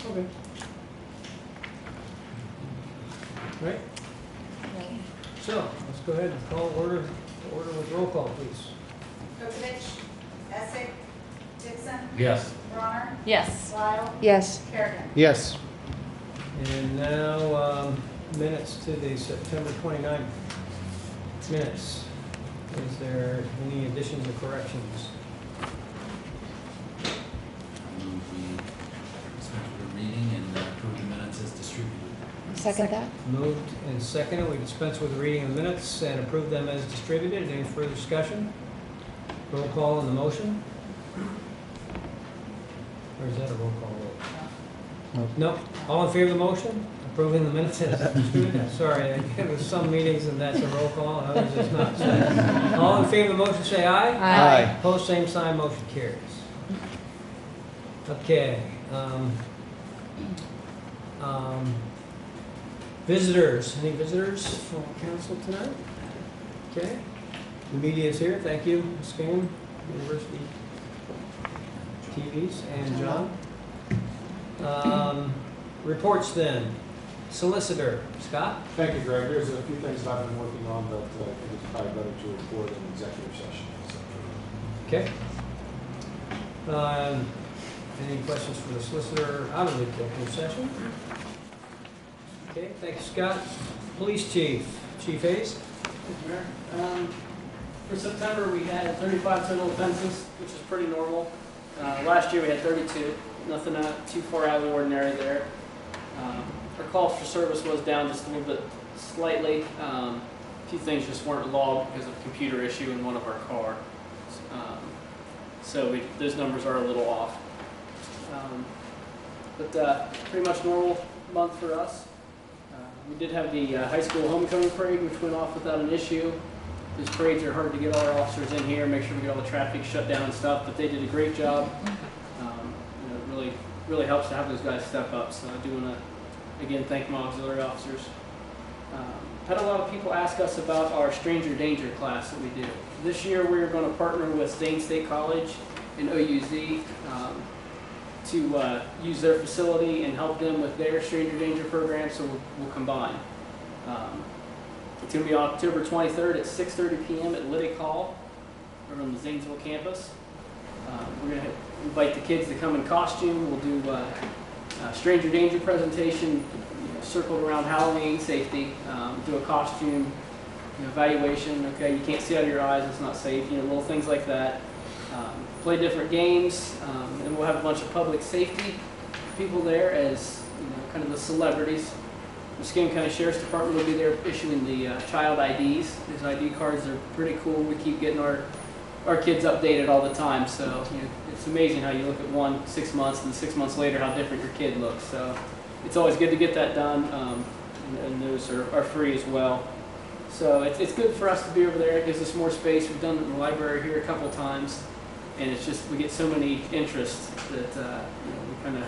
Okay. Right? Right. So, let's go ahead and call order with roll call, please. Kokavich, Essick, Dixon, Yes. Bronner, Yes. Lyle, Yes. Kerrigan. Yes. And now, minutes to the September 29th minutes. Is there any additions or corrections? I move we dispense with the reading and approve the minutes as distributed. Second that? Moved and seconded, we dispense with the reading of the minutes and approve them as distributed. Any further discussion? Roll call on the motion? Or is that a roll call vote? No. All in favor of the motion? Approving the minutes as distributed? Sorry, there was some meetings and that's a roll call, and others it's not. So, all in favor of the motion say aye. Aye. Opposed, same sign, motion carries. Okay. Visitors, any visitors from council tonight? Okay. The media is here, thank you, Muskingum University TVs and John. Reports then. Solicitor, Scott? Thank you, Greg. There's a few things that I've been working on, but I think it's probably better to report in executive session. Okay. Any questions for the solicitor out of the executive session? Okay, thank you, Scott. Police Chief, Chief Hayes? Thank you, Mayor. For September, we had 35 total offenses, which is pretty normal. Last year, we had 32. Nothing too far out of the ordinary there. Our calls for service was down just a little bit slightly. A few things just weren't logged because of a computer issue in one of our cars. So those numbers are a little off. But pretty much normal month for us. We did have the high school homecoming parade, which went off without an issue. These parades are hard to get all our officers in here, make sure we get all the traffic shut down and stuff, but they did a great job. It really helps to have those guys step up. So I do want to, again, thank my auxiliary officers. Had a lot of people ask us about our stranger danger class that we do. This year we're going to partner with Zane State College and OUZ to use their facility and help them with their stranger danger program, so we'll combine. It's going to be October 23rd at 6:30 p.m. at Liddick Hall over on the Zanesville campus. We're going to invite the kids to come in costume. We'll do a stranger danger presentation circled around Halloween safety. Do a costume evaluation. Okay, you can't see out of your eyes, it's not safe. Little things like that. Play different games, and we'll have a bunch of public safety people there as kind of the celebrities. The Muskingum County Sheriff's Department will be there issuing the child IDs. These ID cards are pretty cool. We keep getting our kids updated all the time, so it's amazing how you look at one 6 months and 6 months later how different your kid looks. So it's always good to get that done, and those are free as well. So it's good for us to be over there. It gives us more space. We've done it in the library here a couple times, and it's just we get so many interests that we kind of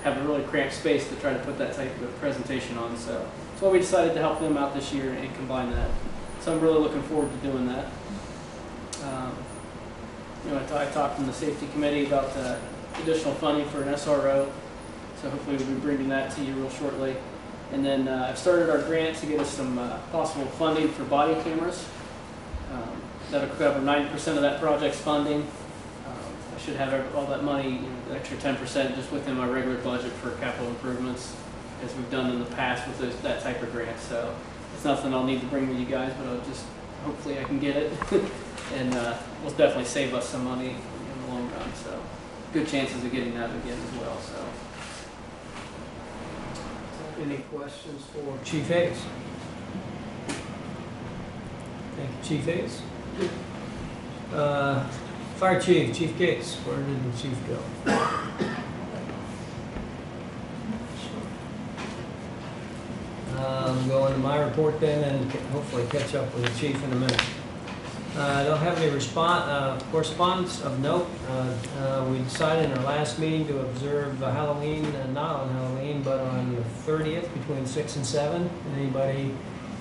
have a really cramped space to try to put that type of presentation on. So that's why we decided to help them out this year and combine that. So I'm really looking forward to doing that. I talked in the safety committee about additional funding for an SRO, so hopefully we'll be bringing that to you real shortly. And then I've started our grant to get us some possible funding for body cameras. That'll cover 90% of that project's funding. I should have all that money, the extra 10% just within my regular budget for capital improvements, as we've done in the past with that type of grant. So it's nothing I'll need to bring with you guys, but hopefully I can get it. And will definitely save us some money in the long run. So good chances of getting that again as well. So. Any questions for Chief Hayes? Thank you, Chief Hayes. Fire Chief, Chief Gates, where did the Chief go? Go into my report then and hopefully catch up with the Chief in a minute. I don't have any correspondence of note. We decided in our last meeting to observe Halloween, not on Halloween, but on the 30th between 6 and 7.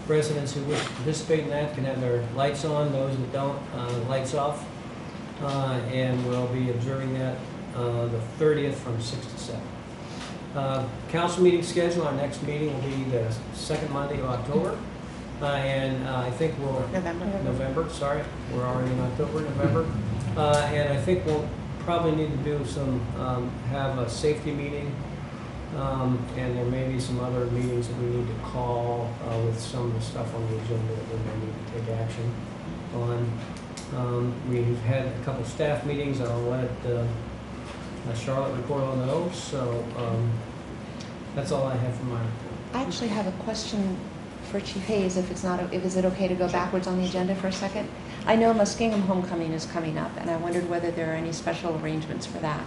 Residents who wish to participate in that can have their lights on. Those that don't, lights off. And we'll be observing that the 30th from 6 to 7. Council meeting schedule, our next meeting will be the second Monday of October. And I think we'll, November, sorry, we're already in October, November. And I think we'll probably need to do some, have a safety meeting. And there may be some other meetings that we need to call with some of the stuff on the agenda that we may need to take action on. We've had a couple staff meetings. I'll let Charlotte report on those. So that's all I have for my report. I actually have a question for Chief Hayes, if is it okay to go backwards on the agenda for a second? I know Muskingum homecoming is coming up, and I wondered whether there are any special arrangements for that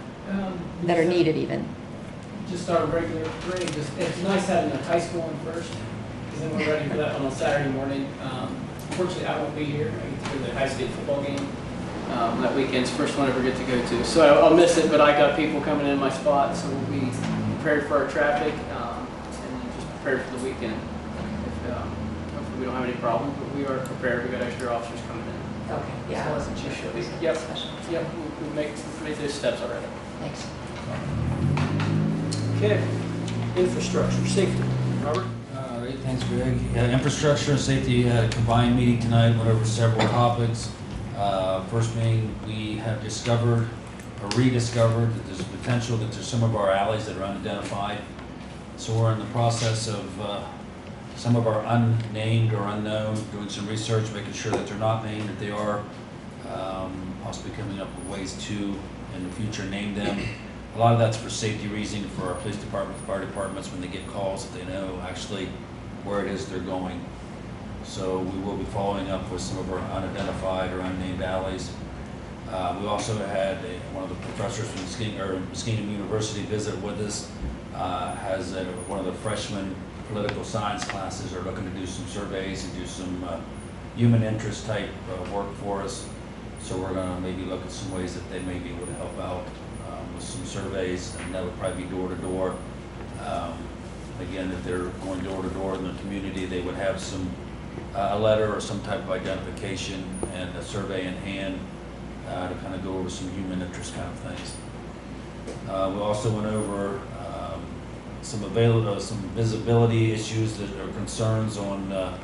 that are needed even. Just our regular parade. It's nice having the high school in first, because then we're ready for that one on Saturday morning. Unfortunately, I won't be here. I get to go to the high state football game that weekend's first one I ever get to go to. So I'll miss it, but I got people coming in my spot, so we'll be prepared for our traffic and just prepared for the weekend. Hopefully we don't have any problems, but we are prepared. We got extra officers coming in. Okay, yeah, I wasn't sure if it was Yep. special. Yep, we made those steps already. Thanks. Okay, infrastructure, safety. Robert? All right, thanks, Greg. Infrastructure and safety had a combined meeting tonight, went over several topics. First being, we have discovered or rediscovered that there's potential that there's some of our alleys that are unidentified. So we're in the process of some of our unnamed or unknown, doing some research, making sure that they're not named, that they are, possibly coming up with ways to, in the future, name them. A lot of that's for safety reason for our police department, fire departments, when they get calls, that they know actually where it is they're going. So we will be following up with some of our unidentified or unnamed alleys. We also had one of the professors from Muskingum University visit with us. Has one of the freshman political science classes are looking to do some surveys and do some human interest type work for us. So we're going to maybe look at some ways that they may be able to help out with some surveys, and that would probably be door to door. Again, if they're going door to door in the community, they would have some a letter or some type of identification and a survey in hand to kind of go over some human interest kind of things. We also went over some visibility issues that are concerns on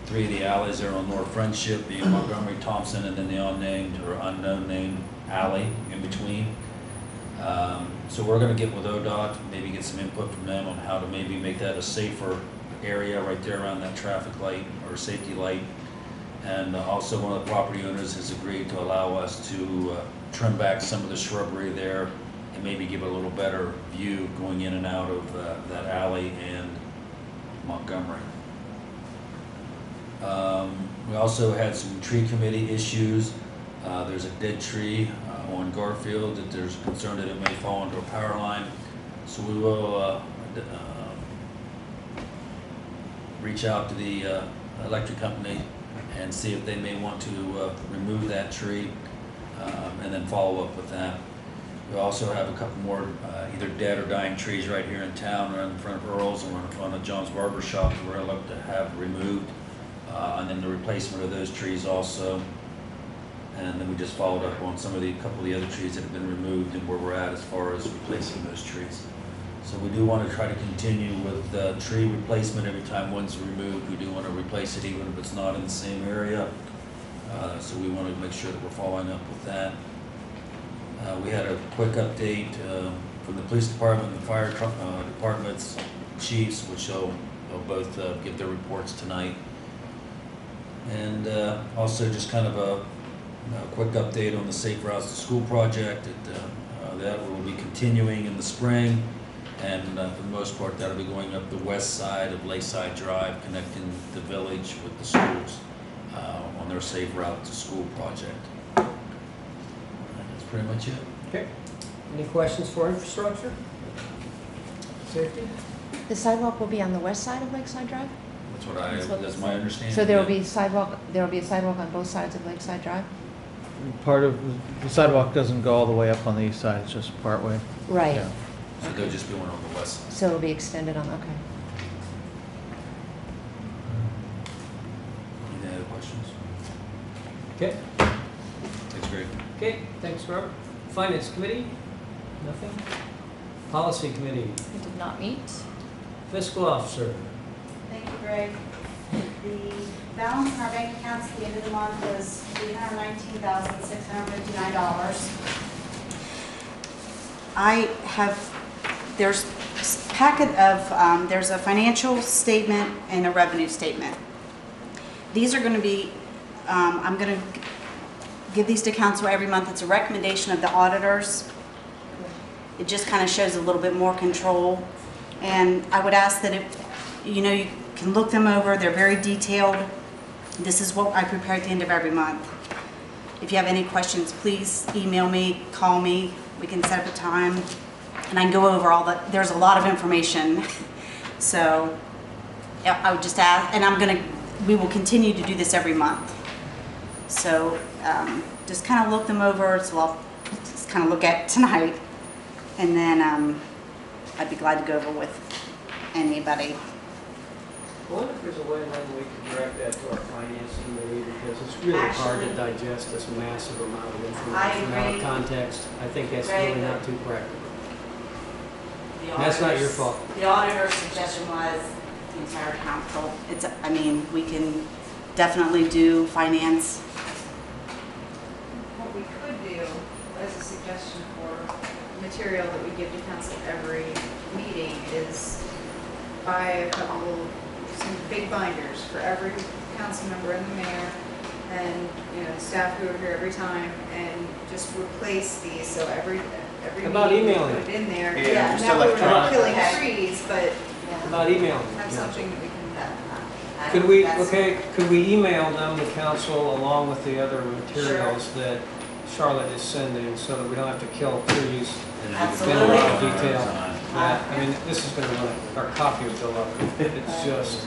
3 of the alleys there on North Friendship, being Montgomery, Thompson, and then the unnamed or unknown named alley in between. So we're going to get with ODOT, maybe get some input from them on how to maybe make that a safer area right there around that traffic light or safety light. And also one of the property owners has agreed to allow us to trim back some of the shrubbery there and maybe give a little better view going in and out of that alley and Montgomery. We also had some tree committee issues. There's a dead tree on Garfield that there's concern that it may fall into a power line. So we will reach out to the electric company and see if they may want to remove that tree and then follow up with that. We also have a couple more either dead or dying trees right here in town, right in front of Earl's and in front of John's Barber Shop that we're going to look to have removed. And then the replacement of those trees also. And then we just followed up on some of the couple of the other trees that have been removed and where we're at as far as replacing those trees. So we do want to try to continue with tree replacement every time one's removed. We do want to replace it even if it's not in the same area. So we want to make sure that we're following up with that. We had a quick update from the police department and the fire department's chiefs, which they'll both give their reports tonight. And also just kind of a quick update on the Safe Routes to School project. That will be continuing in the spring, and for the most part that'll be going up the west side of Lakeside Drive, connecting the village with the schools on their Safe Route to School project. That's pretty much it. Okay. Any questions for infrastructure? Safety? The sidewalk will be on the west side of Lakeside Drive? That's my understanding. So there will be a sidewalk on both sides of Lakeside Drive? Part of the sidewalk doesn't go all the way up on the east side, it's just part way. Right. Yeah. So they'll just be one on the west side. So it'll be extended on, okay. Any other questions? Okay. Thanks, Greg. Okay, thanks, Robert. Finance Committee? Nothing? Policy Committee, We did not meet. Fiscal Officer. Thank you, Greg. The balance in our bank accounts at the end of the month was $319,659. I have, there's a packet of, there's a financial statement and a revenue statement. These are going to be, I'm going to give these to council every month. It's a recommendation of the auditors. It just kind of shows a little bit more control. And I would ask that if, you know, you can look them over. They're very detailed. This is what I prepare at the end of every month. If you have any questions, please email me, call me. We can set up a time. And I can go over all the, there's a lot of information. So yeah, I would just ask, and we will continue to do this every month. So just kind of look them over. So I'll just kind of look at tonight. And then I'd be glad to go over with anybody. I wonder if there's a way then we could direct that to our finance committee, because it's really hard to Actually, digest this massive amount of I information out of agree. context. I think that's Greg, really not too practical. The That's not your auditor's- fault. The auditor's suggestion was the entire council. It's, I mean, we can definitely do finance. What we could do as a suggestion for material that we give to council every meeting is buy some big binders for every council member and the mayor and, you know, staff who are here every time, and just replace these, so every How about meeting we emailing put it in there. Yeah, just now we're not electronic. killing Okay. trees, but How about emailing? have something that we can, Could we, could we email them to council along with the other materials that Charlotte is sending, so that we don't have to kill trees? Spend a Absolutely. lot of detail. I mean, this is gonna run, our copy will fill up. It's just,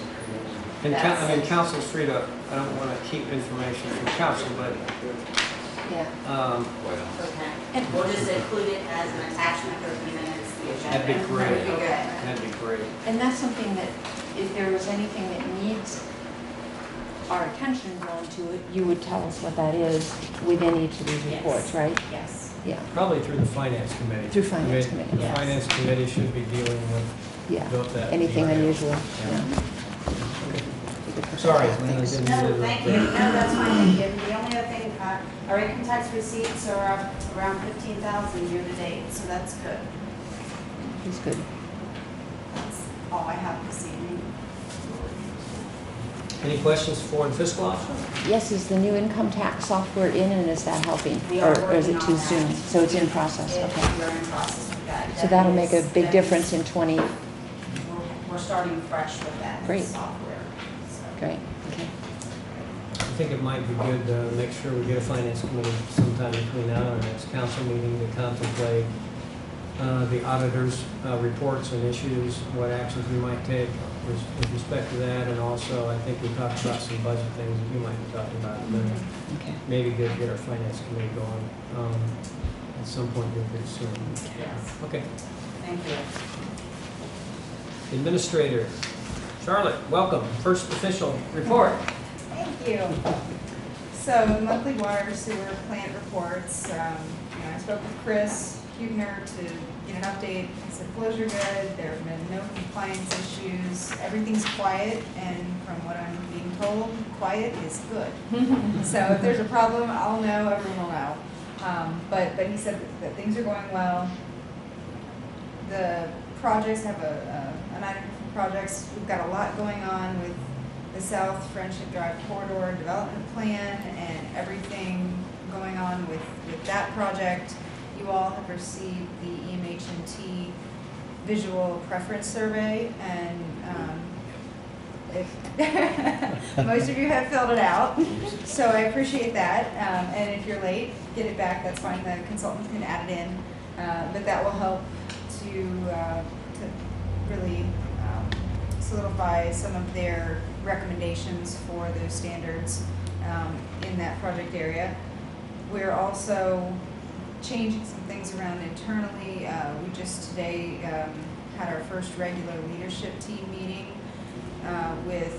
and I mean, council's free to, I don't wanna keep information from council, but, Yeah. Okay. And we'll just include it as an attachment for the minutes, the agenda. that'd be great. That'd be good. That'd be great. And that's something that, if there was anything that needs our attention drawn to it, you would tell us what that is within each of these Yes. reports, right? Yes. Yeah, Probably through the finance committee. Through finance I mean, committee, The yes. finance committee should be dealing with yeah. that. Anything unusual, Yeah. yeah. Sorry, Things. Lynn, I didn't No, mean to- thank you. No, that's fine. Thank you. The only other thing, our income tax receipts are up around 15,000 year to date, so that's good. He's good. That's all I have this evening. Any questions for the fiscal officer? Yes, is the new income tax software in, and is that helping? We are Or is it working too on soon? that. So it's in process, Yeah, okay. we're in process with that. So that'll make a That big is- difference in 20, We're starting fresh with that Great. software. So. great, okay. I think it might be good to make sure we get a finance committee sometime between now and our next council meeting to contemplate the auditor's reports and issues, what actions we might take with respect to that, and also I think we talked about some budget things that you might be talking about in a minute. Okay. Maybe good to get our finance committee going at some point here pretty soon. Yes, Okay. thank you. Administrator, Charlotte, welcome. First official report. Thank you. So monthly water sewer plant reports, you know, I spoke with Chris Hubner to get an update. He said flows are good, there have been no compliance issues, everything's quiet, and from what I'm being told, quiet is good. So if there's a problem, I'll know, everyone will know. But he said that things are going well. The projects have an item for projects. We've got a lot going on with the South Friendship Drive Corridor Development Plan and everything going on with that project. You all have received the EMH&T visual preference survey, and if most of you have filled it out, so I appreciate that. And if you're late, get it back, that's fine, the consultant can add it in. But that will help to really solidify some of their recommendations for those standards in that project area. We're also changing some things around internally. We just today had our first regular leadership team meeting with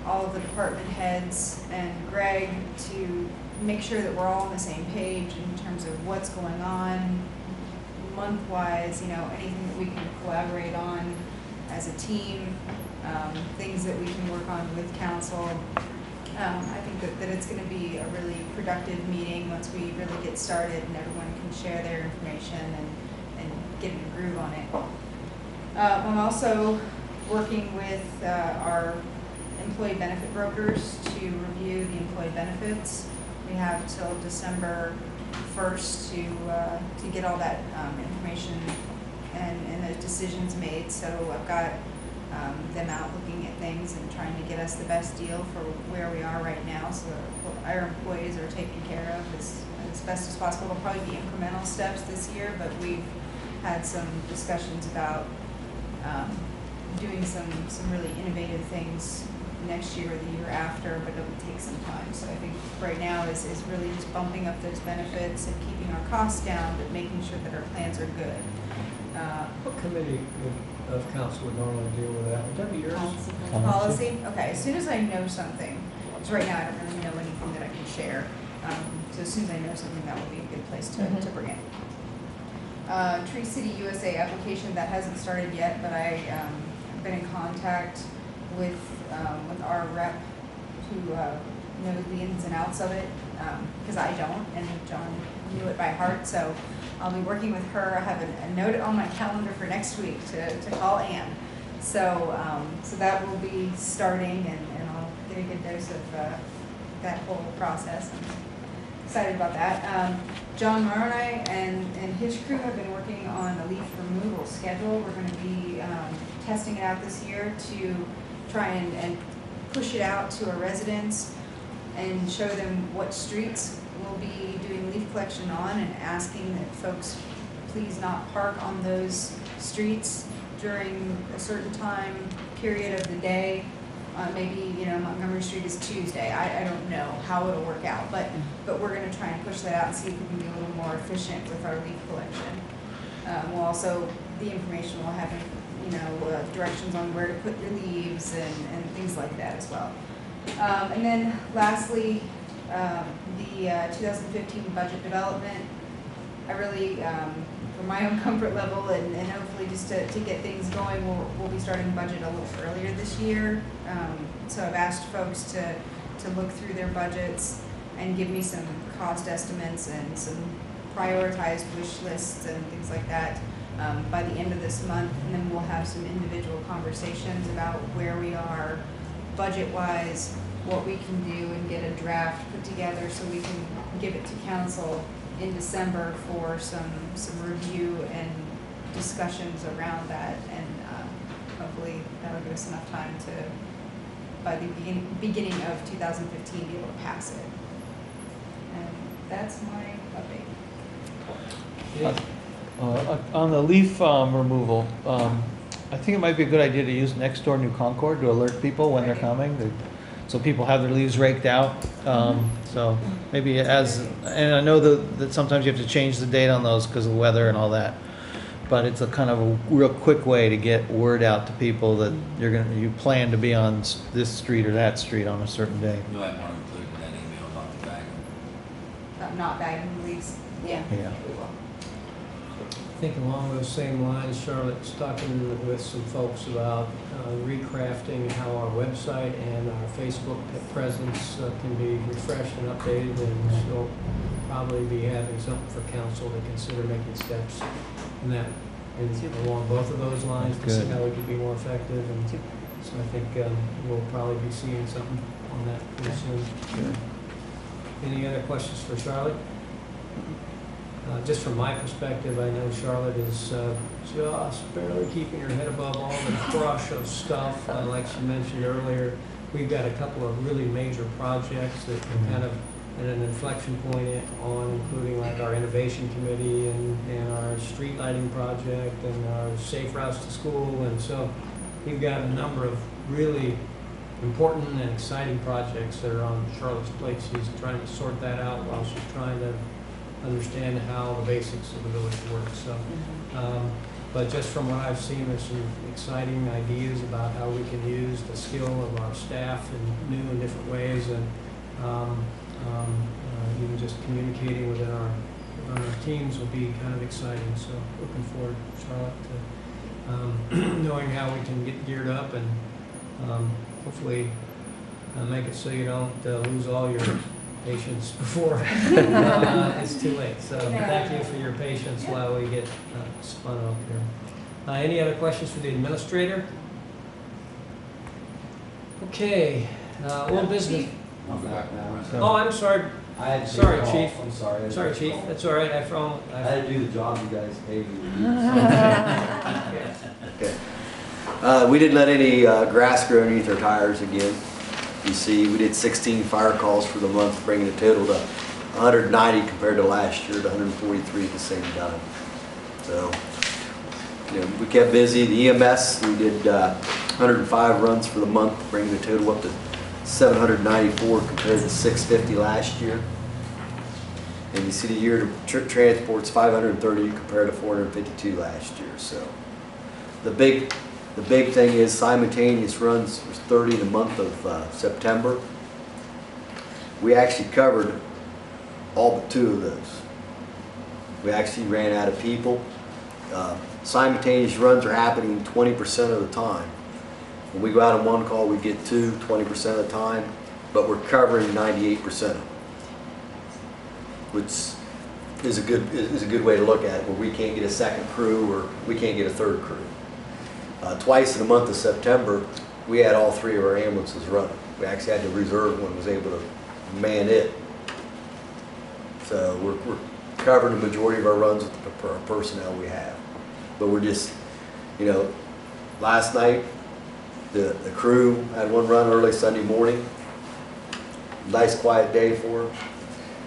all of the department heads and Greg to make sure that we're all on the same page in terms of what's going on, month-wise, anything that we can collaborate on as a team, things that we can work on with council. I think that it's going to be a really productive meeting once we really get started and everyone can share their information and get in a groove on it. I'm also working with our employee benefit brokers to review the employee benefits. We have till December 1st to get all that information and those decisions made. So I've got them out looking at things and trying to get us the best deal for where we are right now, so our employees are taken care of as best as possible. It'll probably be incremental steps this year, but we've had some discussions about doing some really innovative things next year or the year after, but it'll take some time. So I think right now is really just bumping up those benefits and keeping our costs down, but making sure that our plans are good. What committee of council would normally deal with that? Would that be yours? Policy? Okay, as soon as I know something, because right now I don't really know anything that I can share. So as soon as I know something, that would be a good place to bring it. Tree City USA application, that hasn't started yet, but I've been in contact with our rep who knows the ins and outs of it, because I don't, and John knew it by heart, so I'll be working with her. I have a note on my calendar for next week to call Ann. So that will be starting, and I'll get a good dose of that whole process. I'm excited about that. John Maroney and his crew have been working on a leaf removal schedule. We're going to be testing it out this year to try and push it out to our residents and show them what streets we'll be doing leaf collection on, and asking that folks please not park on those streets during a certain time period of the day. Maybe Montgomery Street is Tuesday. I don't know how it'll work out, but we're going to try and push that out and see if we can be a little more efficient with our leaf collection. We'll also, the information will have directions on where to put your leaves and things like that as well. And then lastly, the 2015 budget development. I really, for my own comfort level and hopefully just to get things going, we'll be starting budget a little earlier this year. So I've asked folks to look through their budgets and give me some cost estimates and some prioritized wish lists and things like that by the end of this month. And then we'll have some individual conversations about where we are budget-wise, what we can do, and get a draft put together so we can give it to council in December for some review and discussions around that, and hopefully that'll give us enough time to, by the beginning of 2015, be able to pass it. And that's my update. On the leaf removal, I think it might be a good idea to use next door New Concord to alert people when they're coming, so people have their leaves raked out. So maybe and I know that sometimes you have to change the date on those because of the weather and all that, but it's a kind of a real quick way to get word out to people that you plan to be on this street or that street on a certain day. You might want to include in that email about the bag. Not bagging the leaves. Yeah. Yeah. We will. I think along those same lines, Charlotte's talking with some folks about recrafting how our website and our Facebook presence can be refreshed and updated, and she'll probably be having something for council to consider making steps in that, and along both of those lines to see how we can be more effective. And so I think we'll probably be seeing something on that pretty soon. Good. Any other questions for Charlotte? Just from my perspective, I know Charlotte is just barely keeping her head above all the crush of stuff. Like she mentioned earlier, we've got a couple of really major projects that are kind of at an inflection point on, including like our innovation committee and our street lighting project and our safe routes to school. And so we've got a number of really important and exciting projects that are on Charlotte's plate. She's trying to sort that out while she's trying to understand how the basics of the village work. So, but just from what I've seen, there's some exciting ideas about how we can use the skill of our staff in new and different ways, and even just communicating within our on our teams will be kind of exciting. So looking forward, Charlotte, to knowing how we can get geared up and hopefully make it so you don't lose all your patience before it's too late. So thank you for your patience while we get spun up here. Any other questions for the administrator? Okay, old business. I'm back now. Oh, I'm sorry. I had to take Sorry, a call. Chief. I'm sorry. Sorry, Chief. That's all right. I had to do the job you guys paid me to do. Okay. We didn't let any grass grow underneath our tires again. You see, we did 16 fire calls for the month, bringing the total to 190 compared to last year, to 143 at the same time. So, you know, we kept busy. The EMS, we did 105 runs for the month, bringing the total up to 794 compared to 650 last year. And you see the year to transport's 530 compared to 452 last year. So the big thing is simultaneous runs was 30 in the month of September. We actually covered all but 2 of those. We actually ran out of people. Simultaneous runs are happening 20% of the time. When we go out on one call, we get 2, 20% of the time, but we're covering 98% of them, which is a good way to look at it, where we can't get a second crew or we can't get a third crew. Twice in the month of September, we had all 3 of our ambulances running. We actually had the reserve one was able to man it. So we're covering the majority of our runs with the personnel we have. But we're just, you know, last night, the crew had one run early Sunday morning. Nice quiet day for them.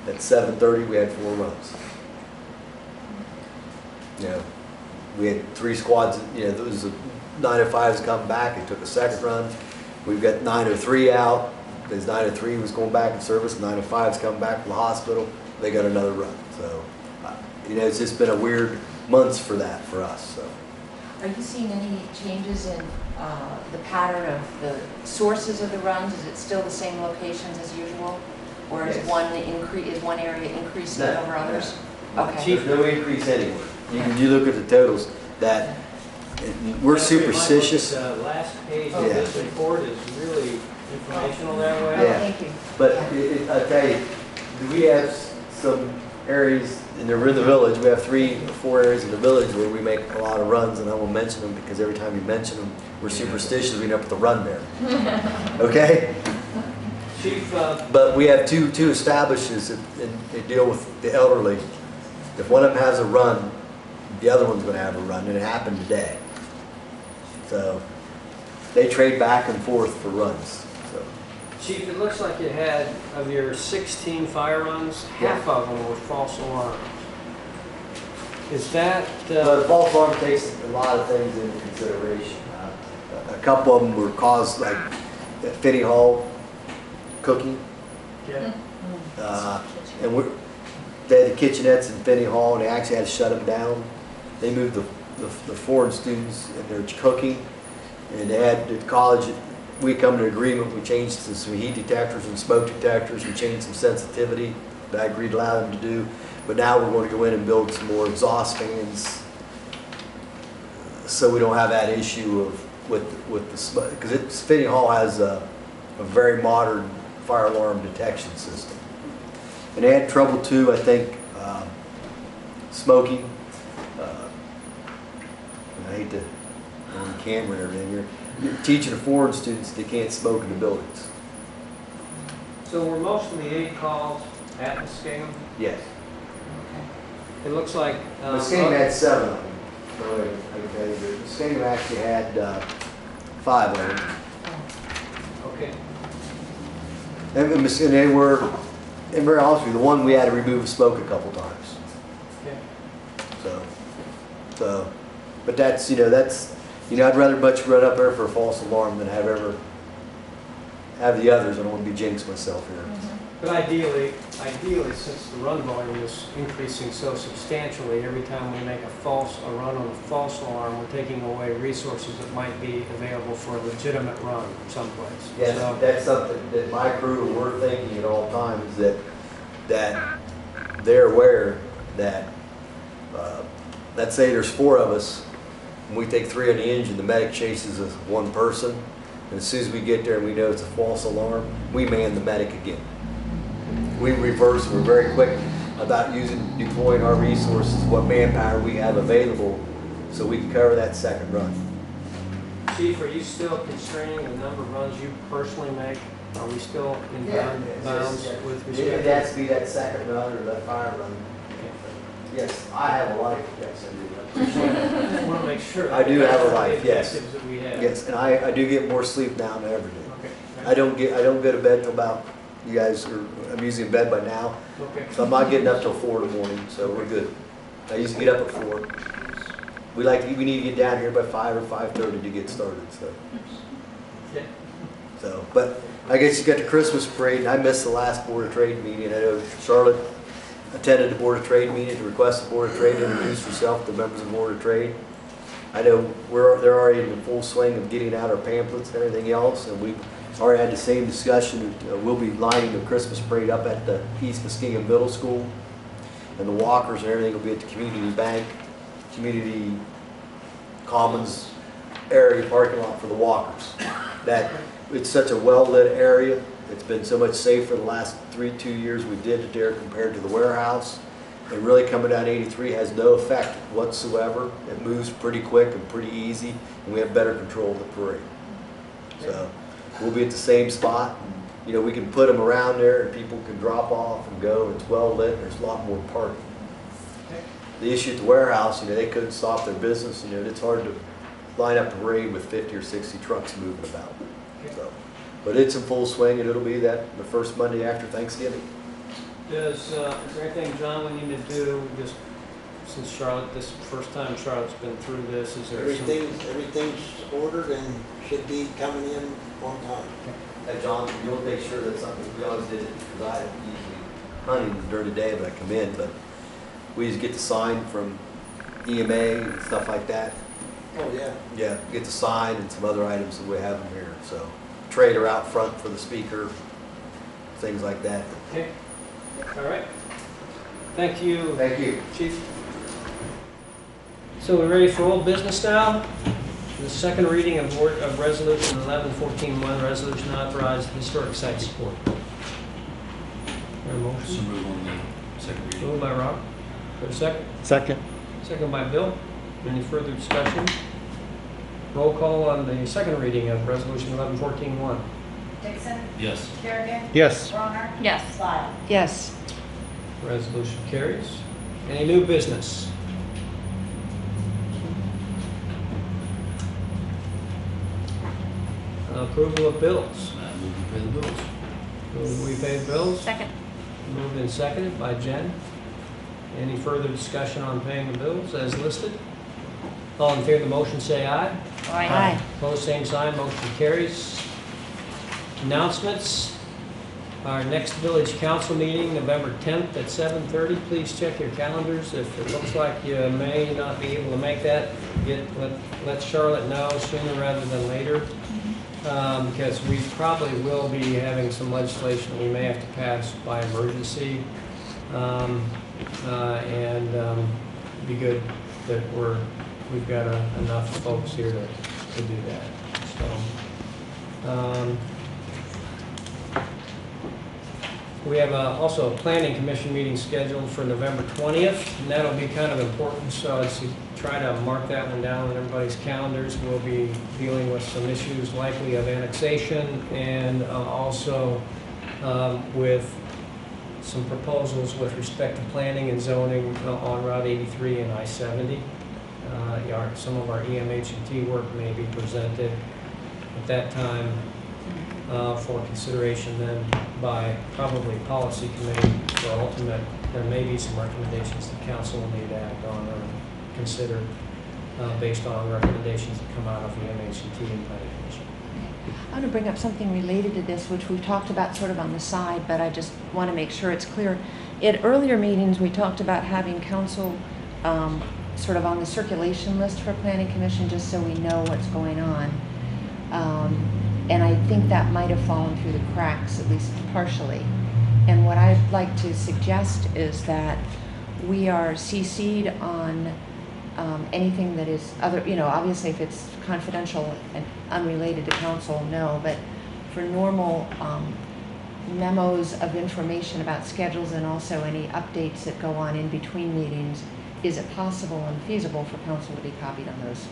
At 7:30 we had 4 runs. You know, we had 3 squads, you know, there was 905s coming back and took a second run. We've got 903 out. Because 903 was going back in service, 905's coming back from the hospital. They got another run. So, you know, it's just been a weird months for that for us. So. Are you seeing any changes in the pattern of the sources of the runs? Is it still the same locations as usual? Or is Yes. one area increasing over others? No. Okay. There's no increase anywhere. You look at the totals that we're superstitious. The last page of Yeah. this report is really informational that way. Oh, Yeah. thank you. But I tell you, we have some areas, and they're in the village, we have 3 or 4 areas in the village where we make a lot of runs, and I won't mention them because every time you mention them, we're superstitious, we end up with a run there. Okay? Chief, But we have two establishments that deal with the elderly. If one of them has a run, the other one's going to have a run, and it happened today. So they trade back and forth for runs. So. Chief, it looks like you had, of your 16 fire runs, half of them were false alarms. Is that... The false alarm takes a lot of things into consideration. A couple of them were caused, like at Finney Hall, cooking. Yeah. And they had the kitchenettes in Finney Hall, and they actually had to shut them down. They moved the foreign students in their cooking, and they had at college. We come to an agreement. We changed some heat detectors and smoke detectors. We changed some sensitivity that I agreed to allow them to do. But now we're going to go in and build some more exhaust fans, so we don't have that issue with the smoke. Because Finney Hall has a very modern fire alarm detection system. And they had trouble too, I think, smoking. And I hate to go on camera and everything. You're teaching the foreign students they can't smoke in the buildings. So were most of the 8 calls at Muskingum? Yes. It looks like... Muskingum had 7 of them. So I can tell you that Muskingum actually had 5 of them. Okay. And they were, and very honestly, the one we had to remove smoke a couple times. Okay. So, but that's, I'd rather much run up there for a false alarm than have the others. I don't want to be jinxed myself here. But ideally, since the run volume is increasing so substantially, every time we make a run on a false alarm, we're taking away resources that might be available for a legitimate run someplace. Yes, So, that's something that my crew and we're thinking at all times, that they're aware that, let's say there's 4 of us, and we take 3 on the engine, the medic chases us 1 person, and as soon as we get there and we know it's a false alarm, we man the medic again. We reverse, we're very quick about deploying our resources, what manpower we have available, so we can cover that second run. Chief, are you still constraining the number of runs you personally make? Are we still in bounds with respect? It has to be that second run or that fire run. Yes, I have a life, yes, I do. I want to make sure. I do have a life, the yes. objectives that we have. Yes, and I do get more sleep now than I ever did. Okay. I don't go to bed till about, you guys are, I'm usually in bed by now, Okay. so I'm not getting up till 4 in the morning, so we're good. I used to get up at 4. We need to get down here by 5 or 5:30 to get started, so. Okay. So, but I guess you got the Christmas parade, and I missed the last Board of Trade meeting. I know Charlotte attended the Board of Trade meeting to request the Board of Trade to introduce herself to members of the Board of Trade. I know they're already in the full swing of getting out our pamphlets and everything else, and we've already had the same discussion. We'll be lining the Christmas parade up at the East Muskingum Middle School, and the walkers and everything will be at the community bank, community commons area parking lot for the walkers. That it's such a well-lit area. It's been so much safer the last 2 years we did it there compared to the warehouse. And really coming down 83 has no effect whatsoever. It moves pretty quick and pretty easy, and we have better control of the parade. So we'll be at the same spot. You know, we can put them around there and people can drop off and go. It's well lit and there's a lot more parking. The issue at the warehouse, you know, they couldn't stop their business. You know, it's hard to line up a parade with 50 or 60 trucks moving about. So, but it's in full swing, and it'll be the first Monday after Thanksgiving. Is there anything, John, we need to do, just since Charlotte, this first time Charlotte's been through this, is there Everything's ordered and should be coming in on time. Hey, John, you'll make sure that something, we always did it, because I usually hunting during the day, but I come in, but we just get the sign from EMA and stuff like that. Oh, yeah. Yeah, get the sign and some other items that we have in here, so. Trailer out front for the speaker, things like that. Okay, all right. Thank you. Thank you. Chief. So we're ready for old business now. The second reading of Resolution 11-14-1, resolution authorized historic site support. So Motion. move on the second reading. Moved by Rob. For a second. Second. Second by Bill. Any further discussion? Roll call on the second reading of Resolution 11-14-1. Dixon? Yes. Kerrigan? Yes. Bronner? Yes. Lyle? Yes. Resolution carries. Any new business? Approval of bills. Move to pay the bills. Move we pay bills. Second. Moved and seconded by Jen. Any further discussion on paying the bills as listed? All in favor of the motion say aye. Aye. Opposed, same sign, motion carries. Announcements. Our next village council meeting, November 10th at 7:30. Please check your calendars. If it looks like you may not be able to make that, let Charlotte know sooner rather than later. Because we probably will be having some legislation we may have to pass by emergency. And it'd be good that we've got enough folks here to do that. So, we have also a planning commission meeting scheduled for November 20th, and that'll be kind of important, so as you try to mark that one down on everybody's calendars. We'll be dealing with some issues likely of annexation and also with some proposals with respect to planning and zoning on Route 83 and I-70. Some of our EMH&T work may be presented at that time for consideration then by probably policy committee for ultimate. There may be some recommendations the council will need to act on or consider based on recommendations that come out of EMH&T and planning commission. I want to bring up something related to this, which we've talked about sort of on the side, but I just want to make sure it's clear. At earlier meetings, we talked about having council sort of on the circulation list for planning commission, just so we know what's going on. And I think that might have fallen through the cracks, at least partially. And what I'd like to suggest is that we are CC'd on anything that is other, obviously if it's confidential and unrelated to council, no, but for normal memos of information about schedules and also any updates that go on in between meetings, is it possible and feasible for council to be copied on those?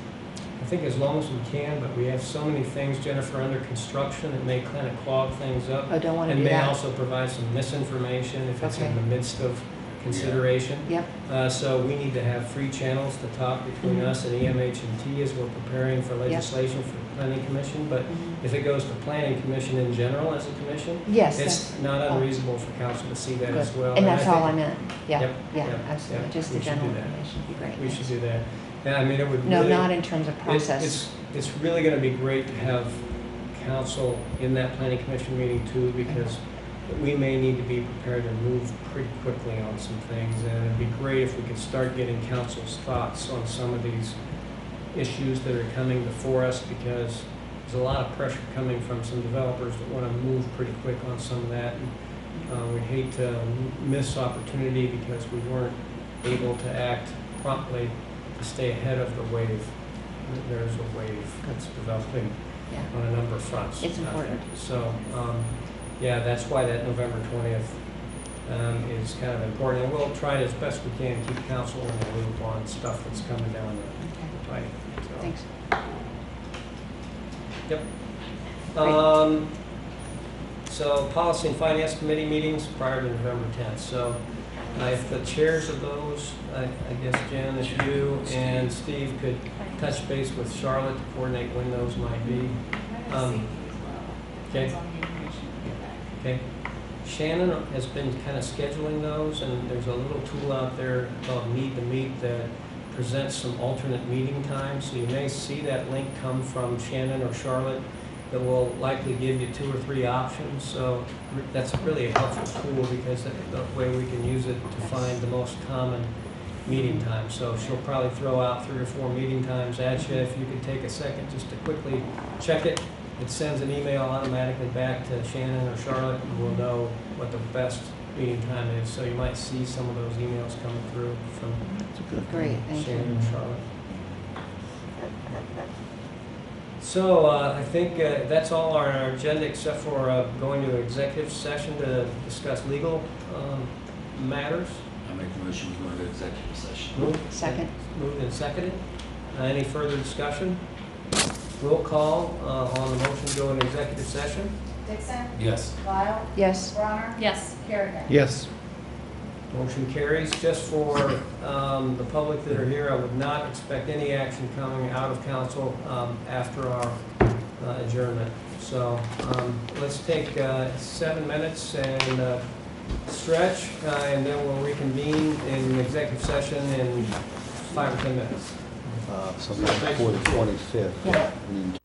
I think as long as we can, but we have so many things, Jennifer, under construction that may kind of clog things up. I don't want to do And may that. also provide some misinformation if it's Okay. in the midst of consideration. Yep, So we need to have free channels to talk between Mhm. us and EMH&T as we're preparing for legislation for planning commission. But Mhm. if it goes to planning commission in general as a commission, yes, it's that's not unreasonable for council to see that good. as well. And that's all I think meant, yeah, Yep, yeah, yep, absolutely, yep. just the We should general do that. information would be great. We thanks. should do that. Yeah, I mean, it would No, really. not in terms of process. It's really gonna be great to have council in that planning commission meeting too, because we may need to be prepared to move pretty quickly on some things, and it'd be great if we could start getting council's thoughts on some of these issues that are coming before us, because there's a lot of pressure coming from some developers that wanna move pretty quick on some of that. And we hate to miss opportunity because we weren't able to act promptly to stay ahead of the wave. There's a wave that's developing Yeah, on a number of fronts. It's important. So, yeah, that's why that November 20th is kind of important. And we'll try as best we can to keep council in the loop on stuff that's coming down okay, the pipe. So, thanks. Yep. Great. So policy and finance committee meetings prior to November 10th. So if the chairs of those, I guess Jen, if you and Steve could touch base with Charlotte to coordinate when those might be. Okay. Okay. Shannon has been kind of scheduling those, and there's a little tool out there called Need to Meet that presents some alternate meeting times. So you may see that link come from Shannon or Charlotte that will likely give you 2 or 3 options. So that's really a helpful tool because that way we can use it to find the most common meeting time. So she'll probably throw out 3 or 4 meeting times at you. If you could take a second just to quickly check it, it sends an email automatically back to Shannon or Charlotte, and we'll know what the best meeting time is. So you might see some of those emails coming through from Great, thank Shannon you. and Charlotte. So I think that's all on our agenda except for going to executive session to discuss legal matters. I make the motion, we go into executive session. Second. Moved and seconded. Any further discussion? Roll call on the motion to go into executive session. Dixon? Yes. Lyle? Yes. Bronner? Yes. Kerrigan? Yes. Motion carries. Just for the public that are here, I would not expect any action coming out of council after our adjournment. So let's take 7 minutes and stretch, and then we'll reconvene in executive session in 5 or 10 minutes. So before the 25th. Yeah. I mean,